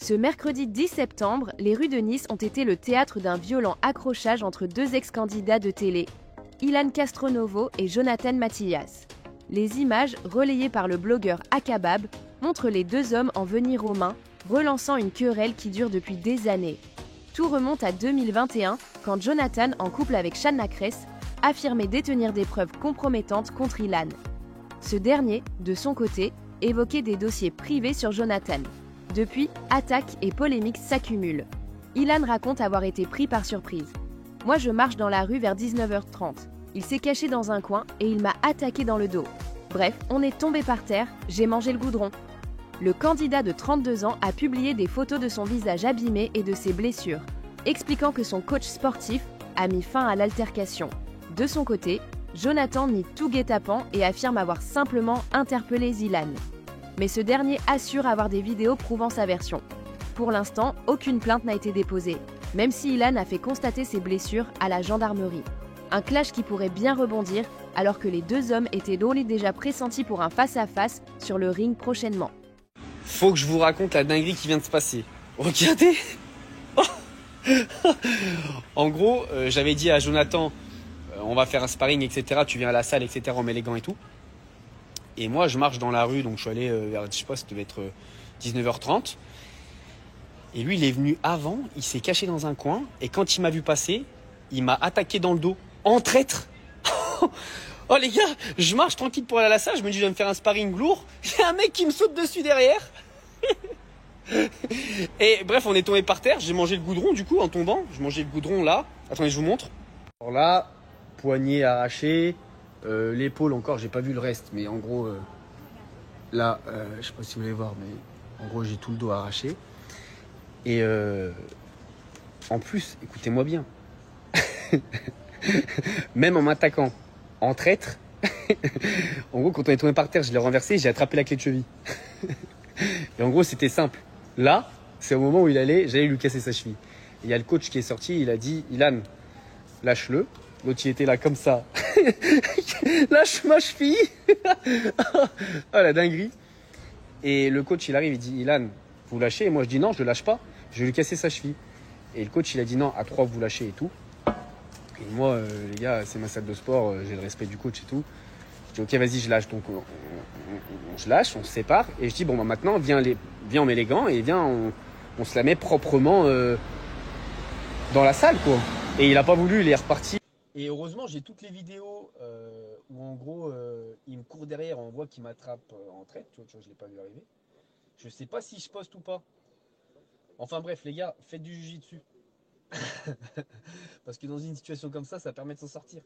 Ce mercredi 10 septembre, les rues de Nice ont été le théâtre d'un violent accrochage entre deux ex-candidats de télé, Ilan Castronovo et Jonathan Matillas. Les images, relayées par le blogueur Akabab, montrent les deux hommes en venir aux mains, relançant une querelle qui dure depuis des années. Tout remonte à 2021, quand Jonathan, en couple avec Shanna Kress, affirmait détenir des preuves compromettantes contre Ilan. Ce dernier, de son côté, évoquait des dossiers privés sur Jonathan. Depuis, attaques et polémiques s'accumulent. Ilan raconte avoir été pris par surprise. « Moi, je marche dans la rue vers 19h30. Il s'est caché dans un coin et il m'a attaqué dans le dos. Bref, on est tombé par terre, j'ai mangé le goudron. » Le candidat de 32 ans a publié des photos de son visage abîmé et de ses blessures, expliquant que son coach sportif a mis fin à l'altercation. De son côté, Jonathan nie tout guet-apens et affirme avoir simplement interpellé Ilan. Mais ce dernier assure avoir des vidéos prouvant sa version. Pour l'instant, aucune plainte n'a été déposée, même si Ilan a fait constater ses blessures à la gendarmerie. Un clash qui pourrait bien rebondir, alors que les deux hommes étaient d'ores déjà pressentis pour un face-à-face sur le ring prochainement. Faut que je vous raconte la dinguerie qui vient de se passer. Regardez. En gros, j'avais dit à Jonathan, on va faire un sparring, etc. Tu viens à la salle, etc. On met les gants et tout. Et moi, je marche dans la rue, donc je suis allé vers, je sais pas, ça devait être 19h30. Et lui, il est venu avant, il s'est caché dans un coin. Et quand il m'a vu passer, il m'a attaqué dans le dos, en traître. Oh les gars, je marche tranquille pour aller à la salle, je me dis je vais me faire un sparring lourd. Il y a un mec qui me saute dessus derrière. Et bref, on est tombé par terre, j'ai mangé le goudron du coup en tombant. Je mangeais le goudron là. Attendez, je vous montre. Alors là, poignet arraché. L'épaule encore, j'ai pas vu le reste, mais en gros, là, je sais pas si vous voulez voir, mais en gros, j'ai tout le dos arraché. Et en plus, écoutez-moi bien, même en m'attaquant en traître, en gros, quand on est tombé par terre, je l'ai renversé, j'ai attrapé la clé de cheville. Et en gros, c'était simple. Là, c'est au moment où j'allais lui casser sa cheville. Et il y a le coach qui est sorti, il a dit, Ilan, lâche-le. L'autre, il était là comme ça. Lâche ma cheville. Oh, la dinguerie. Et le coach, il arrive, il dit, Ilan, vous lâchez? Et moi, je dis non, je le lâche pas. Je vais lui casser sa cheville. Et le coach, il a dit non, à 3, vous lâchez et tout. Et moi, les gars, c'est ma salle de sport, j'ai le respect du coach et tout. Je dis, ok, vas-y, je lâche. Donc, je lâche, on se sépare. Et je dis, bon, bah, maintenant, viens, on met les gants et viens, on se la met proprement dans la salle, quoi. Et il a pas voulu, il est reparti. Et heureusement, j'ai toutes les vidéos où en gros, il me court derrière, on voit qu'il m'attrape en traître. Tu vois, je l'ai pas vu arriver. Je sais pas si je poste ou pas. Enfin bref, les gars, faites du jiu-jitsu. Parce que dans une situation comme ça permet de s'en sortir.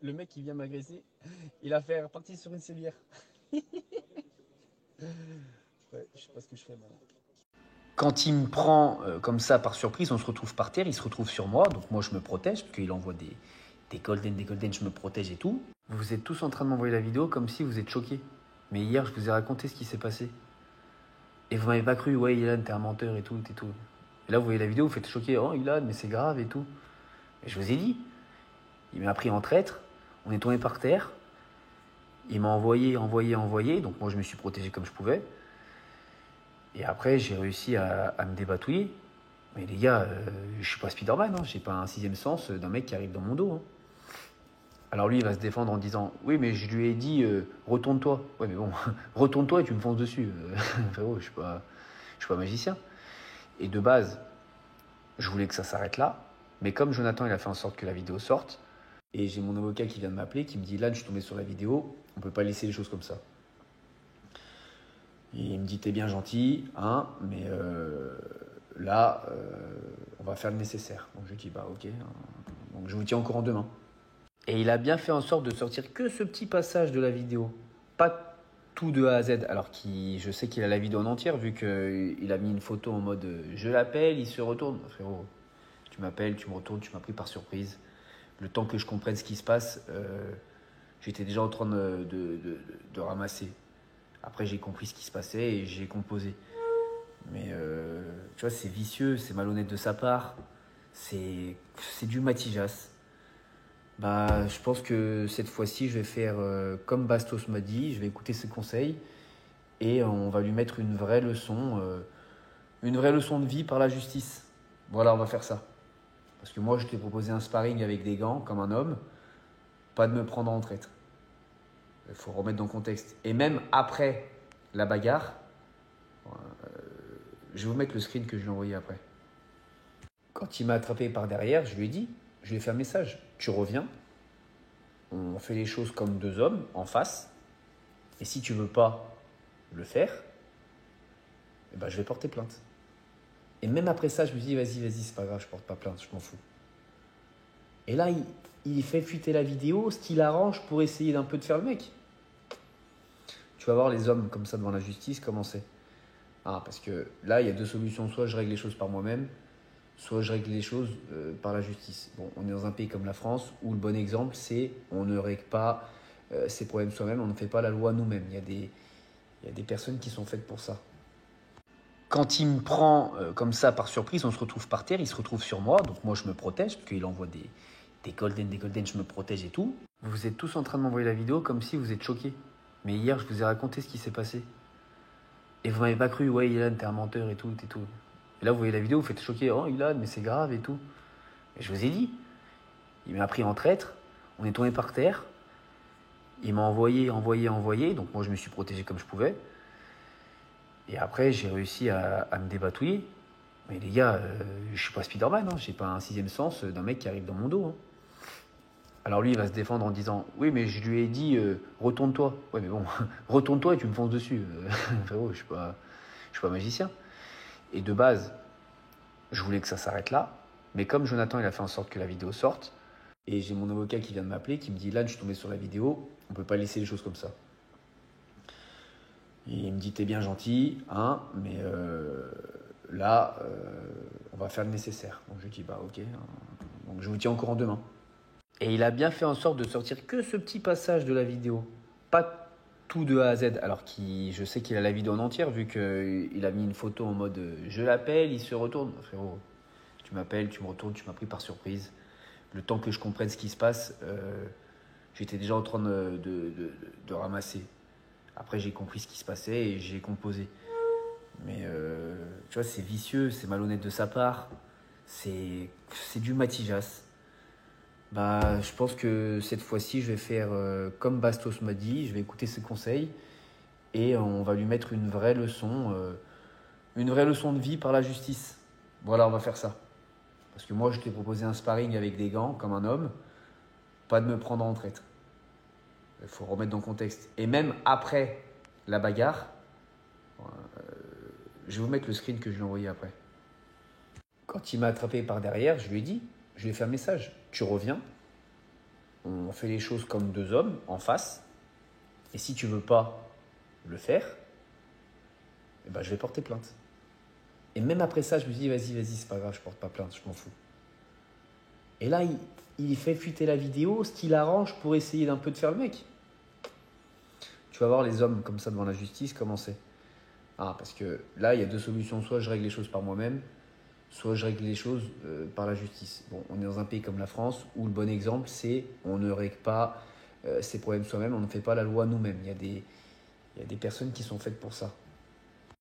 Le mec qui vient m'agresser, il a fait repartir sur une civière. Ouais, je sais pas ce que je fais maintenant. Quand il me prend comme ça par surprise, on se retrouve par terre, il se retrouve sur moi. Donc moi, je me protège, parce qu'il envoie des golden, je me protège et tout. Vous êtes tous en train de m'envoyer la vidéo comme si vous êtes choqués. Mais hier, je vous ai raconté ce qui s'est passé. Et vous m'avez pas cru, ouais, Ilan, t'es un menteur et tout. Et là, vous voyez la vidéo, vous faites choquer, oh, Ilan, mais c'est grave et tout. Et je vous ai dit, il m'a pris en traître, on est tombé par terre, il m'a envoyé. Donc moi, je me suis protégé comme je pouvais. Et après, j'ai réussi à me débatouiller. Mais les gars, je suis pas Spider-Man, hein. J'ai pas un 6e sens d'un mec qui arrive dans mon dos. Hein. Alors lui, il va se défendre en disant « Oui, mais je lui ai dit, retourne-toi. » Ouais, mais bon, retourne-toi et tu me fonces dessus. Frérot, je suis pas magicien. Et de base, je voulais que ça s'arrête là. Mais comme Jonathan, il a fait en sorte que la vidéo sorte, et j'ai mon avocat qui vient de m'appeler, qui me dit « Là, je suis tombé sur la vidéo, on peut pas laisser les choses comme ça. » Et il me dit « T'es bien gentil, hein, mais là, on va faire le nécessaire. » Donc je dis « Bah ok, hein. Donc je vous tiens au courant demain. » Et il a bien fait en sorte de sortir que ce petit passage de la vidéo. Pas tout de A à Z. Alors je sais qu'il a la vidéo en entière, vu qu'il a mis une photo en mode « Je l'appelle, il se retourne. » Frérot, tu m'appelles, tu me retournes, tu m'as pris par surprise. Le temps que je comprenne ce qui se passe, j'étais déjà en train de ramasser. Après, j'ai compris ce qui se passait et j'ai composé. Mais tu vois, c'est vicieux, c'est malhonnête de sa part. C'est du Matillas. Bah, je pense que cette fois-ci, je vais faire comme Bastos m'a dit. Je vais écouter ses conseils et on va lui mettre une vraie leçon une vraie leçon de vie par la justice. Voilà, on va faire ça. Parce que moi, je t'ai proposé un sparring avec des gants, comme un homme, pas de me prendre en traître. Il faut remettre dans le contexte. Et même après la bagarre, je vais vous mettre le screen que je lui ai envoyé après. Quand il m'a attrapé par derrière, je lui ai dit, je lui ai fait un message. Tu reviens, on fait les choses comme deux hommes, en face. Et si tu veux pas le faire, eh ben, je vais porter plainte. Et même après ça, je me dis, vas-y, c'est pas grave, je porte pas plainte, je m'en fous. Et là, il fait fuiter la vidéo, ce qu'il arrange pour essayer d'un peu de faire le mec. Tu vas voir les hommes comme ça devant la justice, comment c'est. Ah, parce que là, il y a deux solutions. Soit je règle les choses par moi-même, soit je règle les choses par la justice. Bon, on est dans un pays comme la France où le bon exemple, c'est on ne règle pas ses problèmes soi-même, on ne fait pas la loi nous-mêmes. Il y a des personnes qui sont faites pour ça. Quand il me prend comme ça par surprise, on se retrouve par terre, il se retrouve sur moi, donc moi je me protège, parce qu'il envoie des golden, je me protège et tout. Vous êtes tous en train de m'envoyer la vidéo comme si vous êtes choqués. Mais hier, je vous ai raconté ce qui s'est passé. Et vous m'avez pas cru, ouais, Ilan, t'es un menteur et tout. Et là, vous voyez la vidéo, vous faites choquer, oh Ilan, mais c'est grave et tout. Et je vous ai dit, il m'a pris en traître, on est tombé par terre, il m'a envoyé, donc moi je me suis protégé comme je pouvais. Et après, j'ai réussi à me débatouiller. Mais les gars, je suis pas Spider-Man, hein, j'ai pas un sixième sens d'un mec qui arrive dans mon dos. Hein. Alors lui, il va se défendre en disant « Oui, mais je lui ai dit, retourne-toi. » Ouais, mais bon, retourne-toi et tu me fonces dessus. Frérot, je suis pas magicien. Et de base, je voulais que ça s'arrête là. Mais comme Jonathan, il a fait en sorte que la vidéo sorte, et j'ai mon avocat qui vient de m'appeler, qui me dit « Là, je suis tombé sur la vidéo, on peut pas laisser les choses comme ça. » Et il me dit « T'es bien gentil, hein, mais là, on va faire le nécessaire. » Donc je lui dis « Bah ok, hein. Donc je vous tiens au courant demain. » Et il a bien fait en sorte de sortir que ce petit passage de la vidéo. Pas tout de A à Z. Alors je sais qu'il a la vidéo en entière, vu qu'il a mis une photo en mode je l'appelle, il se retourne. Frérot, tu m'appelles, tu me retournes, tu m'as pris par surprise. Le temps que je comprenne ce qui se passe, j'étais déjà en train de ramasser. Après, j'ai compris ce qui se passait et j'ai composé. Mais tu vois, c'est vicieux, c'est malhonnête de sa part. C'est du Matijas. Bah, je pense que cette fois-ci, je vais faire comme Bastos m'a dit, je vais écouter ses conseils et on va lui mettre une vraie leçon de vie par la justice. Voilà, on va faire ça. Parce que moi, je t'ai proposé un sparring avec des gants, comme un homme, pas de me prendre en traître. Il faut remettre dans le contexte. Et même après la bagarre, je vais vous mettre le screen que je lui ai envoyé après. Quand il m'a attrapé par derrière, je lui ai dit, je lui ai fait un message. Tu reviens, on fait les choses comme deux hommes, en face. Et si tu veux pas le faire, eh ben, je vais porter plainte. Et même après ça, je me dis, vas-y, c'est pas grave, je porte pas plainte, je m'en fous. Et là, il fait fuiter la vidéo, ce qu'il arrange pour essayer d'un peu de faire le mec. Tu vas voir les hommes comme ça devant la justice, comment c'est. Ah, parce que là, il y a deux solutions. Soit je règle les choses par moi-même, soit je règle les choses par la justice. Bon, on est dans un pays comme la France où le bon exemple, c'est on ne règle pas ses problèmes soi-même, on ne fait pas la loi nous-mêmes. Il y a des personnes qui sont faites pour ça.